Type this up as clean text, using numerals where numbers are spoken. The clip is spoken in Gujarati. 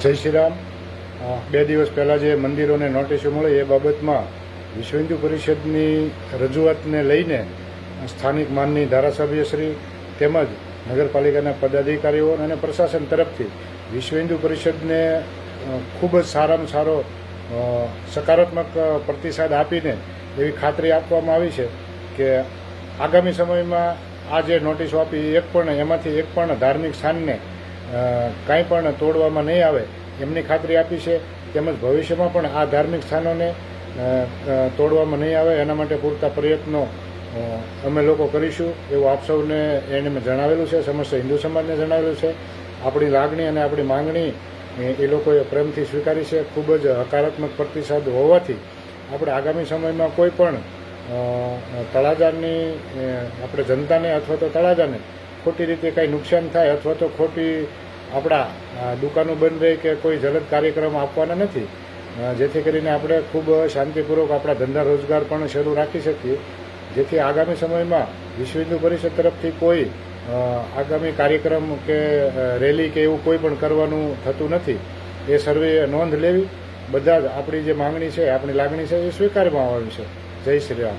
જય શ્રી રામ। 2 દિવસ પહેલાં જે મંદિરોને નોટિસો મળી એ બાબતમાં વિશ્વ હિન્દુ પરિષદની રજૂઆતને લઈને સ્થાનિક માનની ધારાસભ્યશ્રી તેમજ નગરપાલિકાના પદાધિકારીઓ અને પ્રશાસન તરફથી વિશ્વ હિન્દુ પરિષદને ખૂબ જ સારામાં સારો સકારાત્મક પ્રતિસાદ આપીને એવી ખાતરી આપવામાં આવી છે કે આગામી સમયમાં આ જે નોટિસો આપી એમાંથી એક પણ ધાર્મિક સ્થાનને કાંઈ પણ તોડવામાં નહીં આવે એમની ખાતરી આપી છે। તેમજ ભવિષ્યમાં પણ આ ધાર્મિક સ્થાનોને તોડવામાં નહીં આવે એના માટે પૂરતા પ્રયત્નો અમે લોકો કરીશું એવું આપ સૌને એને મેં જણાવેલું છે, સમસ્ત હિન્દુ સમાજને જણાવેલું છે। આપણી લાગણી અને આપણી માંગણી એ લોકોએ પ્રેમથી સ્વીકારી છે। ખૂબ જ હકારાત્મક પ્રતિસાદ હોવાથી આપણે આગામી સમયમાં કોઈ પણ તળાજાની આપણે જનતાને અથવા તો તળાજાને ખોટી રીતે કાંઈ નુકસાન થાય અથવા તો ખોટી આપણા દુકાનો બંધ રહે કે કોઈ જલદ કાર્યક્રમ આપવાના નથી, જેથી કરીને આપણે ખૂબ શાંતિપૂર્વક આપણા ધંધા રોજગાર પણ શરૂ રાખી શકીએ। જેથી આગામી સમયમાં વિશ્વ હિન્દુ પરિષદ તરફથી કોઈ આગામી કાર્યક્રમ કે રેલી કે એવું કોઈ પણ કરવાનું થતું નથી। એ સર્વે નોંધ લેવી, બધા જ આપણી જે માંગણી છે, આપણી લાગણી છે એ સ્વીકારવામાં આવી છે। જય શ્રી રામ।